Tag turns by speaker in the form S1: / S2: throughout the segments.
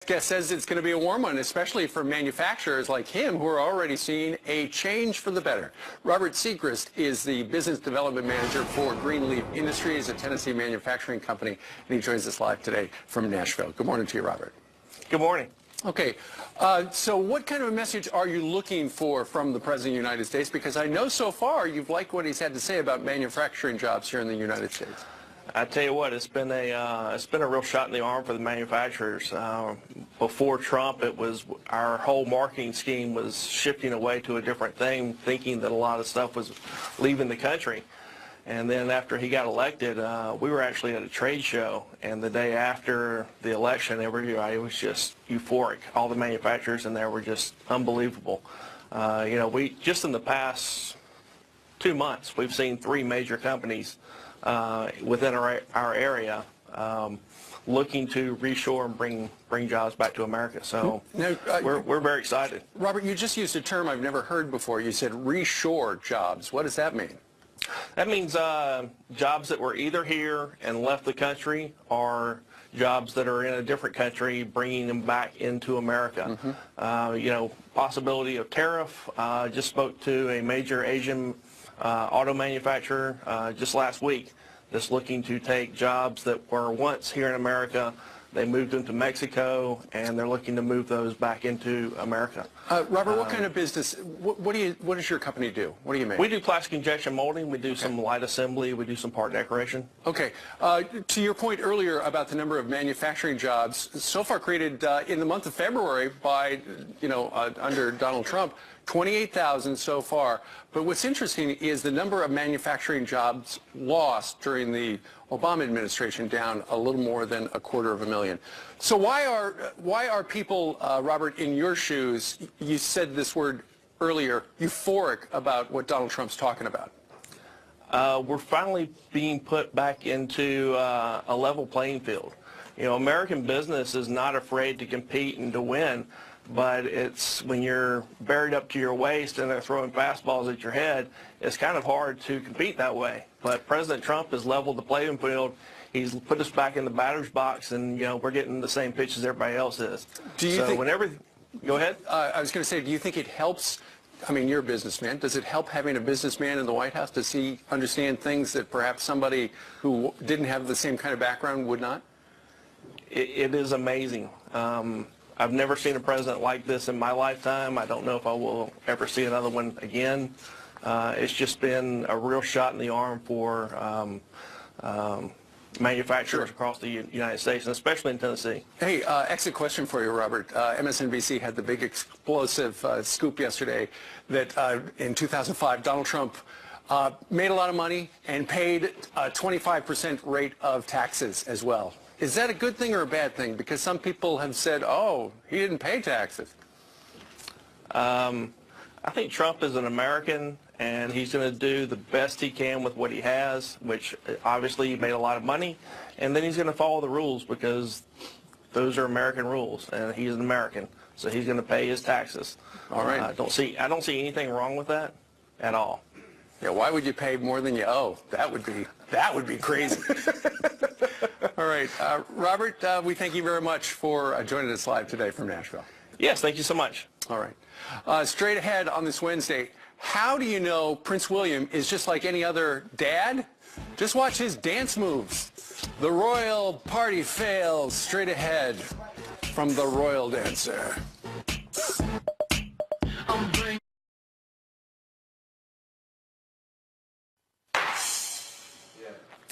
S1: Guest says it's going to be a warm one, especially for manufacturers like him who are already seeing a change for the better. Robert Segrist is the business development manager for Greenleaf Industries, a Tennessee manufacturing company, and he joins us live today from Nashville. Good morning to you, Robert.
S2: Good morning.
S1: Okay, so what kind of a message are you looking for from the President of the United States? Because I know so far you've liked what he's had to say about manufacturing jobs here in the United States.
S2: I tell you what, it's been a real shot in the arm for the manufacturers. Before Trump, it was our whole marketing scheme was shifting away to a different thing, thinking that a lot of stuff was leaving the country. And then after he got elected, we were actually at a trade show, and the day after the election, everybody was just euphoric. All the manufacturers in there were just unbelievable. We just in the past 2 months, we've seen 3 major companies within our area looking to reshore and bring jobs back to America. So now, we're very excited.
S1: Robert, you just used a term I've never heard before. You said reshore jobs. What does that mean?
S2: That means jobs that were either here and left the country, or jobs that are in a different country, bringing them back into America. Possibility of tariff. Just spoke to a major Asian auto manufacturer just last week that's looking to take jobs that were once here in America. They moved them to Mexico, and they're looking to move those back into America.
S1: Robert, what kind of business, what does your company do? What do you make?
S2: We do plastic injection molding. We do some light assembly. We do some part decoration.
S1: Okay. To your point earlier about the number of manufacturing jobs so far created in the month of February by, under Donald Trump, 28,000 so far. But what's interesting is the number of manufacturing jobs lost during the Obama administration, down a little more than 250,000. So why are people, Robert, in your shoes, you said this word earlier, euphoric about what Donald Trump's talking about?
S2: We're finally being put back into a level playing field. American business is not afraid to compete and to win, but it's when you're buried up to your waist and they're throwing fastballs at your head, it's kind of hard to compete that way. But President Trump has leveled the playing field. He's put us back in the batter's box, and we're getting the same pitch as everybody else is. Go ahead.
S1: I was going to say, do you think it helps? I mean, you're a businessman. Does it help having a businessman in the White House to understand things that perhaps somebody who didn't have the same kind of background would not?
S2: It is amazing. I've never seen a president like this in my lifetime. I don't know if I will ever see another one again. It's just been a real shot in the arm for manufacturers across the United States, and especially in Tennessee.
S1: Hey, exit question for you, Robert. MSNBC had the big explosive scoop yesterday that in 2005, Donald Trump made a lot of money and paid a 25% rate of taxes as well. Is that a good thing or a bad thing? Because some people have said, oh, he didn't pay taxes.
S2: I think Trump is an American, and he's going to do the best he can with what he has, which obviously he made a lot of money, and then he's going to follow the rules because those are American rules, and he's an American, so he's going to pay his taxes.
S1: All right.
S2: I don't see anything wrong with that at all.
S1: Yeah, why would you pay more than you owe? That would be crazy. All right, Robert, we thank you very much for joining us live today from Nashville.
S2: Yes, thank you so much.
S1: All right. Straight ahead on this Wednesday, how do you know Prince William is just like any other dad? Just watch his dance moves. The royal party fails. Straight ahead from the royal dancer.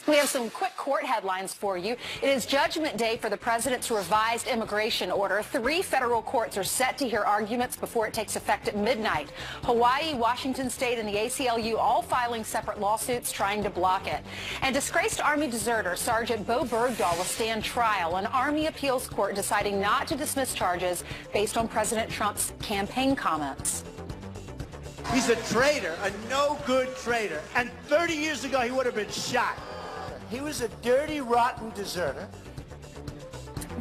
S3: We have some quick court headlines for you. It is Judgment Day for the president's revised immigration order. 3 federal courts are set to hear arguments before it takes effect at midnight. Hawaii, Washington State, and the ACLU all filing separate lawsuits trying to block it. And disgraced Army deserter Sergeant Bo Bergdahl will stand trial. An Army appeals court deciding not to dismiss charges based on President Trump's campaign comments.
S4: He's a traitor, a no-good traitor. And 30 years ago, he would have been shot. He was a dirty, rotten deserter.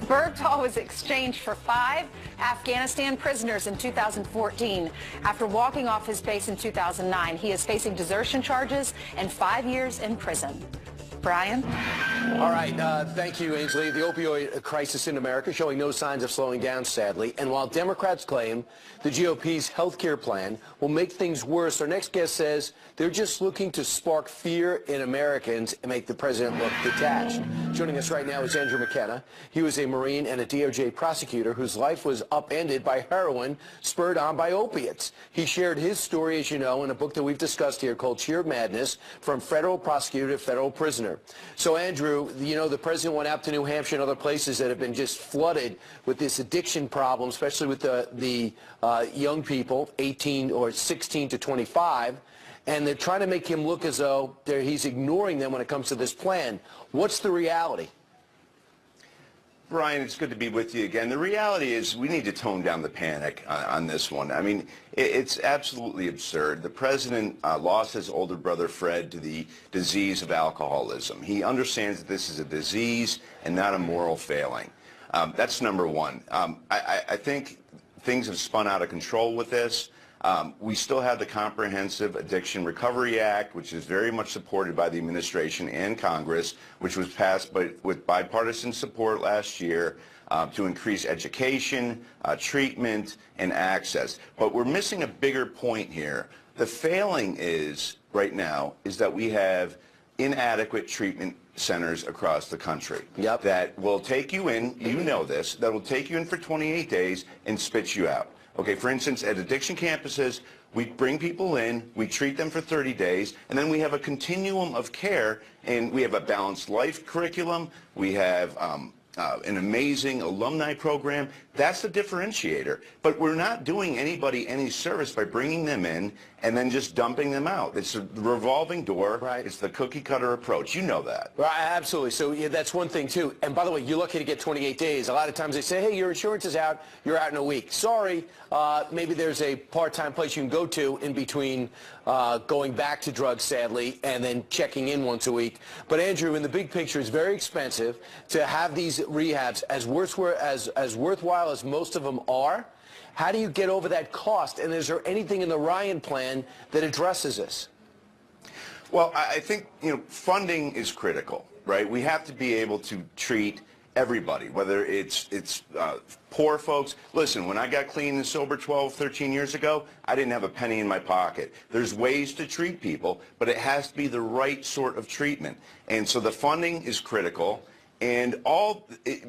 S3: Bergdahl was exchanged for 5 Afghanistan prisoners in 2014. After walking off his base in 2009, he is facing desertion charges and 5 years in prison. Brian?
S5: All right, thank you, Ainsley. The opioid crisis in America showing no signs of slowing down, sadly. And while Democrats claim the GOP's health care plan will make things worse, our next guest says they're just looking to spark fear in Americans and make the president look detached. Joining us right now is Andrew McKenna. He was a Marine and a DOJ prosecutor whose life was upended by heroin spurred on by opiates. He shared his story, as you know, in a book that we've discussed here called Sheer Madness, From Federal Prosecutor to Federal Prisoner. So, Andrew, you know, the president went out to New Hampshire and other places that have been just flooded with this addiction problem, especially with the young people, 18 or 16 to 25, and they're trying to make him look as though he's ignoring them when it comes to this plan. What's the reality?
S6: Brian, it's good to be with you again. The reality is we need to tone down the panic on this one. I mean, it's absolutely absurd. The president lost his older brother, Fred, to the disease of alcoholism. He understands that this is a disease and not a moral failing. That's number one. I think things have spun out of control with this. We still have the Comprehensive Addiction Recovery Act, which is very much supported by the administration and Congress, which was passed with bipartisan support last year to increase education, treatment, and access. But we're missing a bigger point here. The failing is, right now, is that we have inadequate treatment centers across the country that will take you in, you know this, that will take you in for 28 days and spit you out. Okay, for instance, at addiction campuses, we bring people in, we treat them for 30 days, and then we have a continuum of care, and we have a balanced life curriculum, we have an amazing alumni program. That's the differentiator. But we're not doing anybody any service by bringing them in and then just dumping them out. It's a revolving door. Right. It's the cookie-cutter approach. You know that.
S5: Right, absolutely. So yeah, that's one thing, too. And by the way, you're lucky to get 28 days. A lot of times they say, hey, your insurance is out. You're out in a week. Sorry. Maybe there's a part-time place you can go to in between going back to drugs, sadly, and then checking in once a week. But, Andrew, in the big picture, it's very expensive to have these rehabs as worthwhile as most of them are. How do you get over that cost? And is there anything in the Ryan plan that addresses this?
S6: Well, I think, funding is critical, right? We have to be able to treat everybody, whether it's poor folks. Listen, when I got clean and sober 12, 13 years ago, I didn't have a penny in my pocket. There's ways to treat people, but it has to be the right sort of treatment. And so the funding is critical. And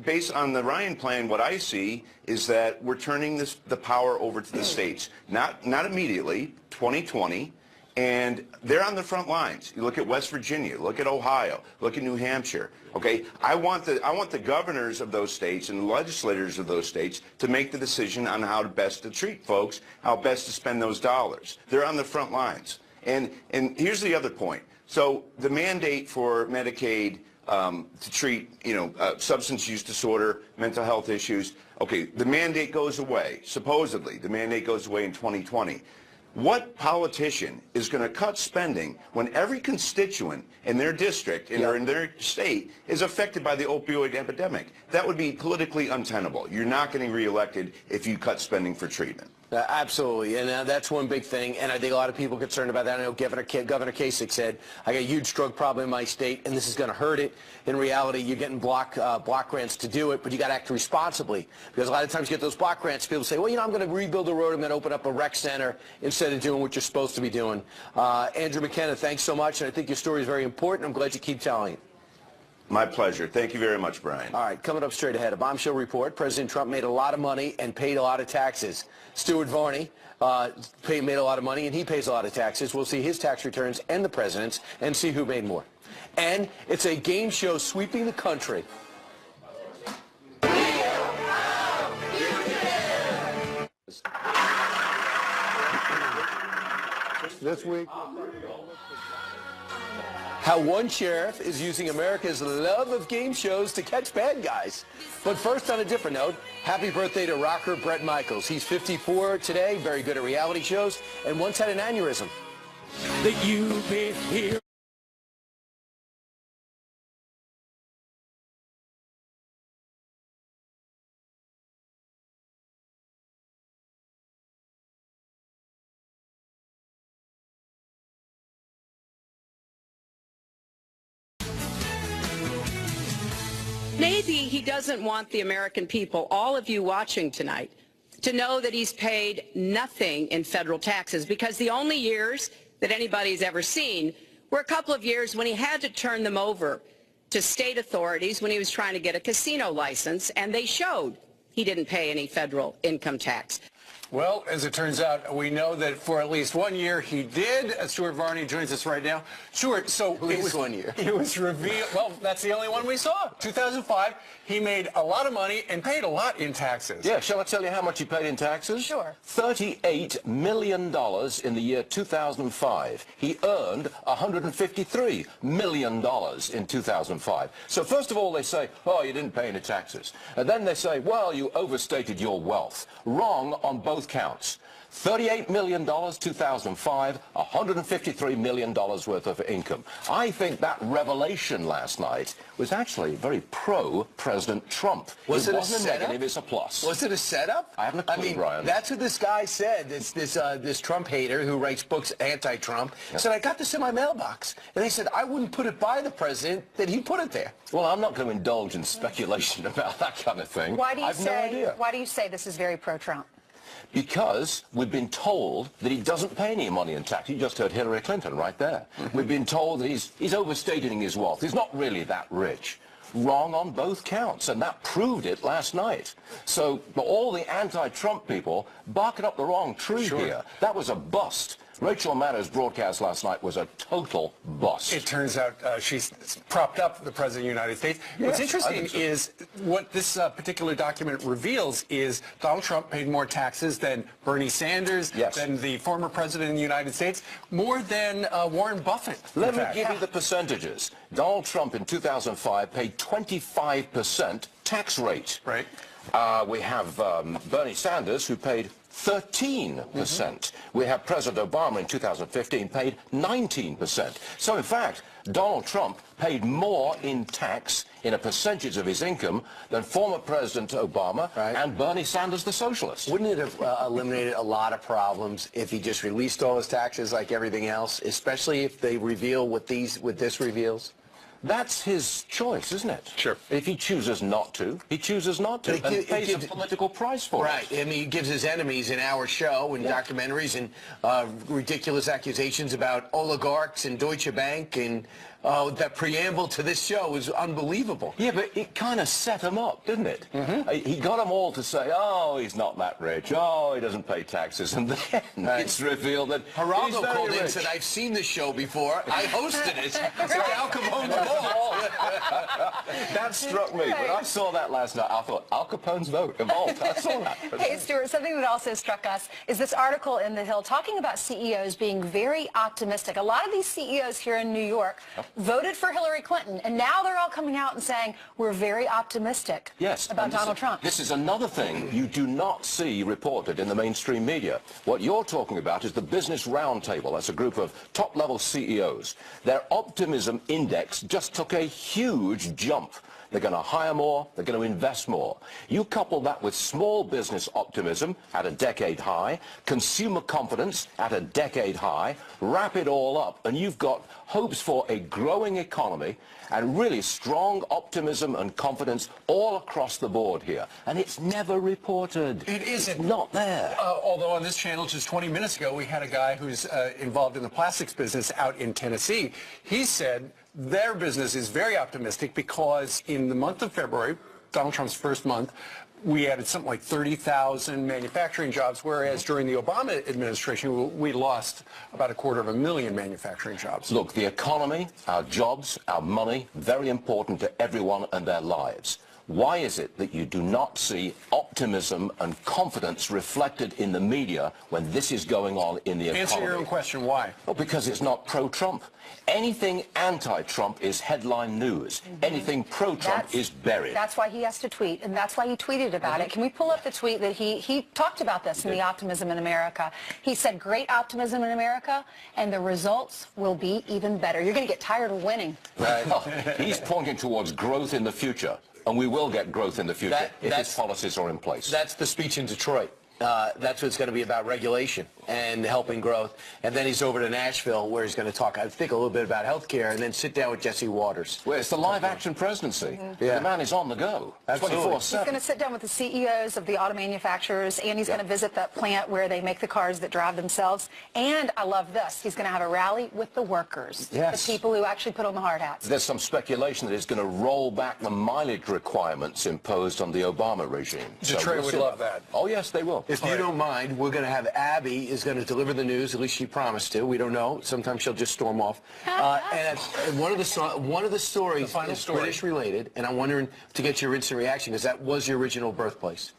S6: based on the Ryan plan, what I see is that we're turning the power over to the states. Not immediately, 2020. And they're on the front lines. You look at West Virginia, look at Ohio, look at New Hampshire. Okay, I want the governors of those states and the legislators of those states to make the decision on how best to treat folks, how best to spend those dollars. They're on the front lines. And here's the other point. So the mandate for Medicaid to treat, substance use disorder, mental health issues. Okay, the mandate goes away. Supposedly, the mandate goes away in 2020. What politician is going to cut spending when every constituent in their district or in their state is affected by the opioid epidemic? That would be politically untenable. You're not getting reelected if you cut spending for treatment.
S5: Absolutely, and that's one big thing, and I think a lot of people are concerned about that. I know Governor Kasich said, I got a huge drug problem in my state, and this is going to hurt it. In reality, you're getting block grants to do it, but you got to act responsibly, because a lot of times you get those block grants, people say, well, I'm going to rebuild a road, I'm going to open up a rec center, instead of doing what you're supposed to be doing. Andrew McKenna, thanks so much, and I think your story is very important. I'm glad you keep telling it.
S6: My pleasure. Thank you very much, Brian.
S5: All right, coming up straight ahead, a bombshell report. President Trump made a lot of money and paid a lot of taxes. Stuart Varney made a lot of money and he pays a lot of taxes. We'll see his tax returns and the president's and see who made more. And it's a game show sweeping the country. This week. How one sheriff is using America's love of game shows to catch bad guys. But first, on a different note, happy birthday to rocker Bret Michaels. He's 54 today, very good at reality shows, and once had an aneurysm.
S7: That you've been here.
S8: Maybe he doesn't want the American people, all of you watching tonight, to know that he's paid nothing in federal taxes, because the only years that anybody's ever seen were a couple of years when he had to turn them over to state authorities when he was trying to get a casino license, and they showed he didn't pay any federal income tax.
S1: Well, as it turns out, we know that for at least 1 year he did. Stuart Varney joins us right now. Stuart, so
S5: at least 1 year.
S1: It was revealed. Well, that's the only one we saw. 2005, he made a lot of money and paid a lot in taxes.
S9: Yeah, shall I tell you how much he paid in taxes?
S3: Sure.
S9: $38 million in the year 2005. He earned $153 million in 2005. So first of all, they say, oh, you didn't pay any taxes. And then they say, well, you overstated your wealth. Wrong on both counts. $38 million 2005, $153 million worth of income. I think that revelation last night was actually very pro-President Trump.
S5: Was it a
S9: wasn't a
S5: setup?
S9: negative, it's a plus.
S5: Was it a setup?
S9: I haven't a clue, Brian.
S5: That's what this guy said. This Trump hater who writes books anti-Trump said, I got this in my mailbox. And they said, I wouldn't put it by the president that he put it there.
S9: Well, I'm not going to indulge in speculation about that kind of thing.
S3: Why do you
S9: I've no idea.
S3: Why do you say this is very pro-Trump?
S9: Because we've been told that he doesn't pay any money in tax. You just heard Hillary Clinton right there. We've been told that he's overstating his wealth. He's not really that rich. Wrong on both counts, and that proved it last night. So all the anti-Trump people barking up the wrong tree here. That was a bust. Rachel Maddow's broadcast last night was a total bust.
S1: It turns out she's propped up the President of the United States.
S9: Yes,
S1: What's interesting is what this particular document reveals is Donald Trump paid more taxes than Bernie Sanders, than the former President of the United States, more than Warren Buffett.
S9: Let me give you the percentages. Donald Trump in 2005 paid 25% tax rate.
S1: Right.
S9: We have Bernie Sanders, who paid 13%. We have President Obama in 2015 paid 19%. So in fact, Donald Trump paid more in tax in a percentage of his income than former President Obama and Bernie Sanders, the socialist.
S5: Wouldn't it have eliminated a lot of problems if he just released all his taxes like everything else, especially if they reveal what this reveals?
S9: That's his choice, isn't it?
S1: Sure.
S9: If he chooses not to, he chooses not to, and pays a political price for it.
S5: Right. I mean, he gives his enemies in our show and documentaries and ridiculous accusations about oligarchs and Deutsche Bank, and that preamble to this show is unbelievable.
S9: Yeah, but it kind of set him up, didn't it? He got them all to say, oh, he's not that rich, oh, he doesn't pay taxes, and then it's revealed that
S5: Geraldo
S9: he's very
S5: called in
S9: rich.
S5: and said, I've seen this show before, I hosted it, it's like Al Capone's vault.
S9: That struck me. When I saw that last night, I thought, Al Capone's vote, a vault. I saw that.
S3: Hey, Stuart, something that also struck us is this article in The Hill talking about CEOs being very optimistic. A lot of these CEOs here in New York voted for Hillary Clinton, and now they're all coming out and saying, we're very optimistic about Donald Trump.
S9: This is another thing you do not see reported in the mainstream media. What you're talking about is the Business Roundtable. That's a group of top-level CEOs. Their optimism index just took a huge jump. They're going to hire more, they're going to invest more. You couple that with small business optimism at a decade high, consumer confidence at a decade high, wrap it all up, and you've got hopes for a growing economy and really strong optimism and confidence all across the board here. And it's never reported.
S1: It isn't.
S9: It's not there.
S1: Although on this channel just 20 minutes ago, we had a guy who's involved in the plastics business out in Tennessee. He said their business is very optimistic because in the month of February, Donald Trump's first month, we added something like 30,000 manufacturing jobs, whereas during the Obama administration, we lost about 250,000 manufacturing jobs.
S9: Look, the economy, our jobs, our money, very important to everyone and their lives. Why is it that you do not see optimism and confidence reflected in the media when this is going on in the economy?
S1: Answer your own question. Why?
S9: Well, because it's not pro-Trump. Anything anti-Trump is headline news. Anything pro-Trump is buried.
S3: That's why he has to tweet, and that's why he tweeted about it. Can we pull up the tweet that he talked about this in the optimism in America? He said, great optimism in America, and the results will be even better. You're going to get tired of winning.
S9: Right. He's pointing towards growth in the future. And we will get growth in the future if his policies are in place.
S5: That's the speech in Detroit. That's what it's going to be about, regulation and helping growth. And then he's over to Nashville, where he's going to talk, I think, a little bit about health care, and then sit down with Jesse Waters.
S9: Well, it's the live-action presidency.
S5: Yeah.
S9: The man is on the go, 24/7.
S3: He's going to sit down with the CEOs of the auto manufacturers, and he's going to visit that plant where they make the cars that drive themselves. And I love this. He's going to have a rally with the workers,
S5: Yes.
S3: the people who actually put on the hard hats.
S9: There's some speculation that he's going to roll back the mileage requirements imposed on the Obama regime.
S1: Detroit would love that.
S9: Oh, yes, they will.
S5: If you don't mind, we're going to have Abby is going to deliver the news. At least she promised to. We don't know. Sometimes she'll just storm off. And one of the stories is British related, and I'm wondering to get your instant reaction, because that was your original birthplace.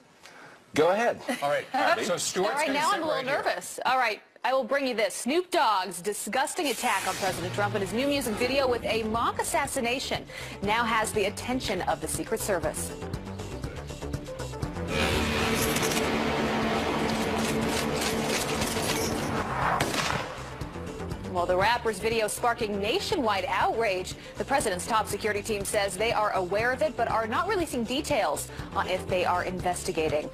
S9: Go ahead.
S1: All right. So Stuart's
S3: All right,
S1: gonna
S3: now
S1: sit
S3: I'm a little
S1: right here.
S3: nervous. All right, I will bring you this. Snoop Dogg's disgusting attack on President Trump in his new music video with a mock assassination now has the attention of the Secret Service. Well, the rapper's video sparking nationwide outrage. The president's top security team says they are aware of it, but are not releasing details on if they are investigating.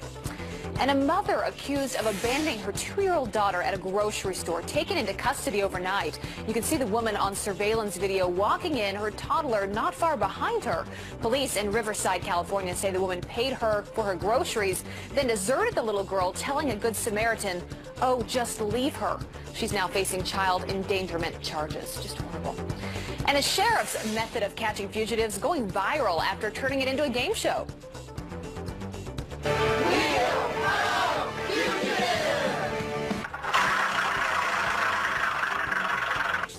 S3: And a mother accused of abandoning her 2-year-old daughter at a grocery store, taken into custody overnight. You can see the woman on surveillance video walking in, her toddler not far behind her. Police in Riverside, California say the woman paid her for her groceries, then deserted the little girl, telling a Good Samaritan, "Oh, just leave her." She's now facing child endangerment charges. Just horrible. And a sheriff's method of catching fugitives going viral after turning it into a game show.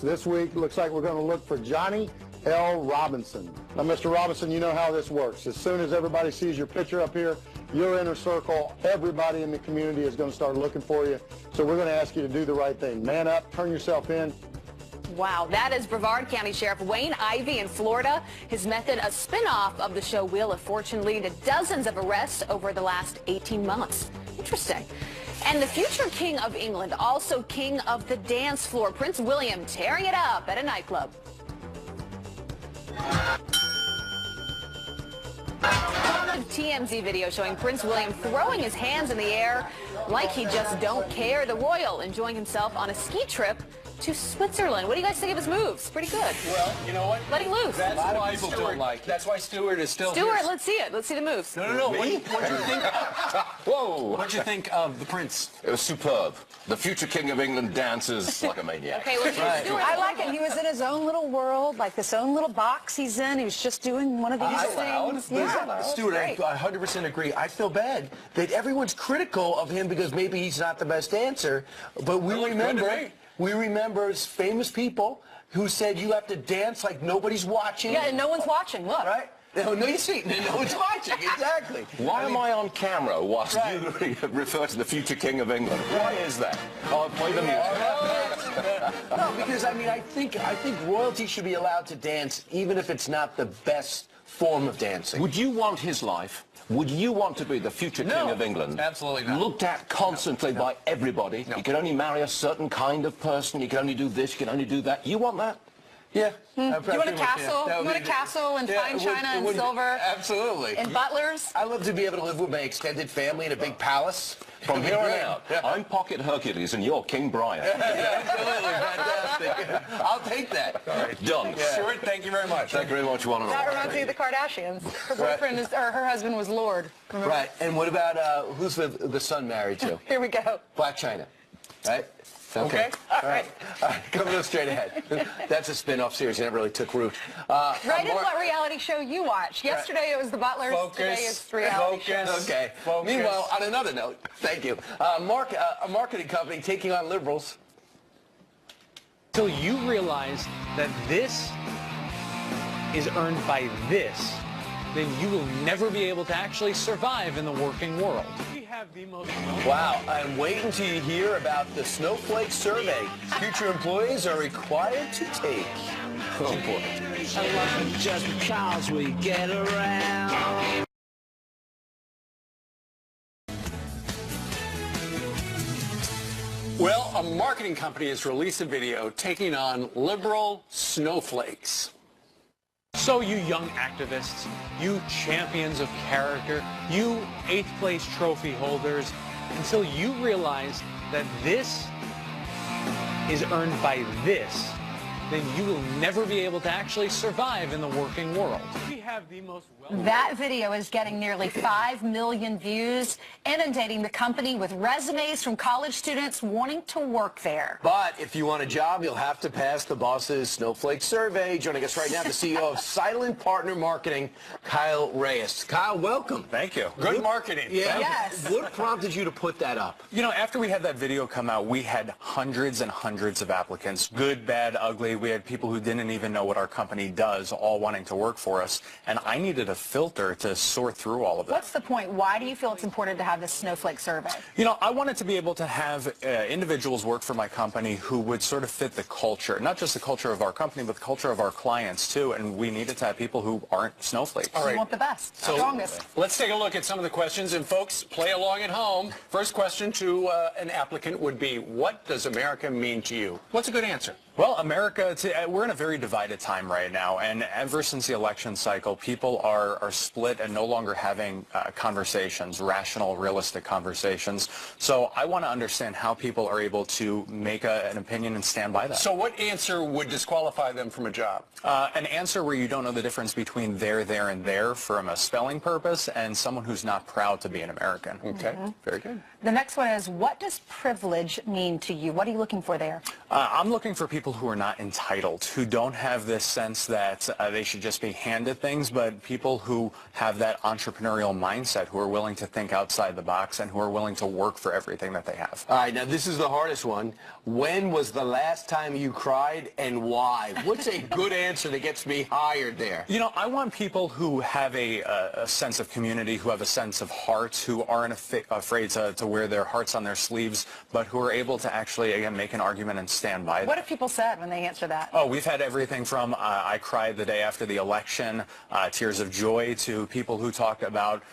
S10: This week, looks like we're going to look for Johnny L. Robinson. Now, Mr. Robinson, you know how this works. As soon as everybody sees your picture up here, your inner circle, everybody in the community is going to start looking for you. So we're going to ask you to do the right thing. Man up, turn yourself in.
S3: Wow, that is Brevard County Sheriff Wayne Ivey in Florida. His method, a spin-off of the show Wheel of Fortune, leading to dozens of arrests over the last 18 months. Interesting. And the future King of England, also King of the dance floor, Prince William, tearing it up at a nightclub. A TMZ video showing Prince William throwing his hands in the air like he just don't care. The royal enjoying himself on a ski trip to Switzerland. What do you guys think of his moves? Pretty good.
S1: Well, you know what?
S3: Letting loose.
S1: That's why Stuart, that's why Stuart is still
S3: Stuart,
S1: here.
S3: let's see it. Let's see the moves.
S1: No. What do you think?
S9: Whoa.
S1: What'd you think of the prince?
S9: It was superb. The future King of England dances like a maniac.
S3: Okay, let's hear Stuart.
S11: I like it. He was in his own little world, like this own little box he's in. He was just doing one of these things. Yeah.
S5: Stuart, I 100% agree. I feel bad that everyone's critical of him because maybe he's not the best dancer, but we remember famous people who said you have to dance like nobody's watching.
S11: Yeah, and no one's watching. Look.
S5: Right? No, you see, no one's watching. Exactly.
S9: Why am I on camera whilst you refer to the future King of England? Why is that? Oh, play the music.
S5: No, because I think royalty should be allowed to dance even if it's not the best form of dancing.
S9: Would you want his life? Would you want to be the future King of England?
S1: Absolutely not.
S9: Looked at constantly by everybody.
S1: No.
S9: You can only marry a certain kind of person. You can only do this. You can only do that. You want that?
S5: Yeah.
S11: Do you want a castle? You want a castle and fine china and silver?
S5: Absolutely.
S11: And butlers?
S5: I love to be able to live with my extended family in a big palace.
S9: From here on out, I'm Pocket Hercules and you're King Brian.
S5: Absolutely. Fantastic. I'll take that.
S9: All right. Done.
S1: Stuart, thank you very much.
S9: Thank you very much, one and all.
S11: That reminds me of the Kardashians. Her boyfriend is, or her husband was Lord. Remember?
S5: Right. And what about who's the son married to?
S11: Here we go.
S5: Black China. Right?
S1: Okay.
S5: All right. Coming up straight ahead. That's a spin-off series. It never really took root.
S11: Right in what reality show you watched. Yesterday it was The Butlers. Today it's reality shows.
S5: Okay. Meanwhile, on another note, thank you. A marketing company taking on liberals.
S12: Until you realize that this is earned by this, then you will never be able to actually survive in the working world. We have the most...
S5: Wow, I'm waiting to hear about the snowflake survey future employees are required to take. Oh boy.
S7: I love it just because we get around.
S1: Well, a marketing company has released a video taking on liberal snowflakes.
S12: So you young activists, you champions of character, you 8th place trophy holders, until you realize that this is earned by this, then you will never be able to actually survive in the working world. We have the most
S3: That video is getting nearly 5 million views, inundating the company with resumes from college students wanting to work there.
S5: But if you want a job, you'll have to pass the boss's snowflake survey. Joining us right now, the CEO of Silent Partner Marketing, Kyle Reyes. Kyle, welcome.
S13: Thank you.
S1: Good marketing.
S5: Yeah.
S3: Yes.
S5: What prompted you to put that up?
S13: You know, after we had that video come out, we had hundreds and hundreds of applicants, good, bad, ugly. We had people who didn't even know what our company does, all wanting to work for us. And I needed a filter to sort through all of that.
S3: What's the point? Why do you feel it's important to have this snowflake survey?
S13: You know, I wanted to be able to have individuals work for my company who would sort of fit the culture, not just the culture of our company, but the culture of our clients too. And we needed to have people who aren't snowflakes.
S3: All right. You want the best, the strongest.
S1: Let's take a look at some of the questions. And folks, play along at home. First question to an applicant would be, what does America mean to you? What's a good answer?
S13: Well, America, we're in a very divided time right now, and ever since the election cycle, people are split and no longer having conversations, rational, realistic conversations. So I want to understand how people are able to make an opinion and stand by that.
S1: So what answer would disqualify them from a job?
S13: An answer where you don't know the difference between there, and there from a spelling purpose, and someone who's not proud to be an American.
S1: Okay, very good.
S3: The next one is, what does privilege mean to you? What are you looking for there?
S13: I'm looking for people who are not entitled, who don't have this sense that they should just be handed things, but people who have that entrepreneurial mindset, who are willing to think outside the box and who are willing to work for everything that they have.
S5: All right, now this is the hardest one. When was the last time you cried and why? What's a good answer that gets me hired there?
S13: You know, I want people who have a sense of community, who have a sense of heart, who aren't afraid to wear their hearts on their sleeves, but who are able to actually, again, make an argument and stand by it.
S3: What have people said when they answer that?
S13: Oh, we've had everything from I cried the day after the election, tears of joy, to people who talk about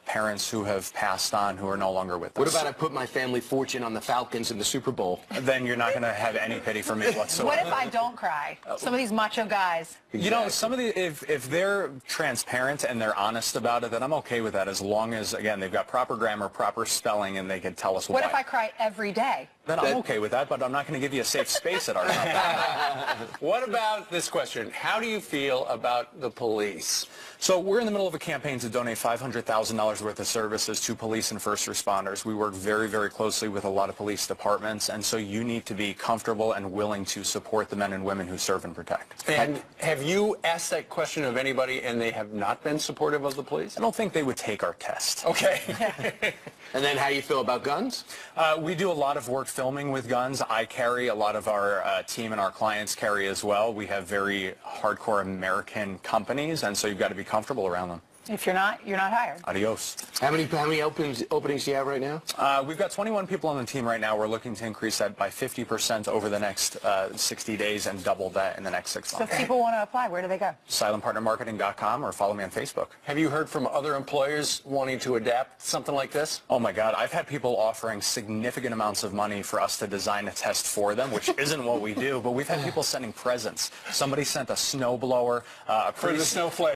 S13: parents who have passed on who are no longer with us.
S5: What about I put my family fortune on the Falcons in the Super Bowl?
S13: Then you're not going to have any pity for me whatsoever.
S3: What if I don't cry? Some of these macho guys.
S13: You know, some of the, if they're transparent and they're honest about it, then I'm okay with that, as long as, again, they've got proper grammar, proper spelling, and they can tell us why.
S3: What if I cry every day?
S13: Then I'm okay with that, but I'm not going to give you a safe space at our company.
S1: What about this question? How do you feel about the police?
S13: So we're in the middle of a campaign to donate $500,000 worth of services to police and first responders. We work very, very closely with a lot of police departments, and so you need to be comfortable and willing to support the men and women who serve and protect.
S1: And have you asked that question of anybody and they have not been supportive of the police?
S13: I don't think they would take our test.
S1: Okay.
S5: And then how do you feel about guns?
S13: We do a lot of work filming with guns. I carry, a lot of our team and our clients carry as well. We have very hardcore American companies, and so you've got to be comfortable around them.
S3: If you're not hired.
S13: Adios.
S5: How many openings do you have right now?
S13: We've got 21 people on the team right now. We're looking to increase that by 50% over the next 60 days and double that in the next 6 months.
S3: So if people want to apply, where do they go?
S13: SilentPartnerMarketing.com, or follow me on Facebook.
S1: Have you heard from other employers wanting to adapt something like this?
S13: Oh my God, I've had people offering significant amounts of money for us to design a test for them, which isn't what we do, but we've had people sending presents. Somebody sent a snowblower.
S1: For the snowflake.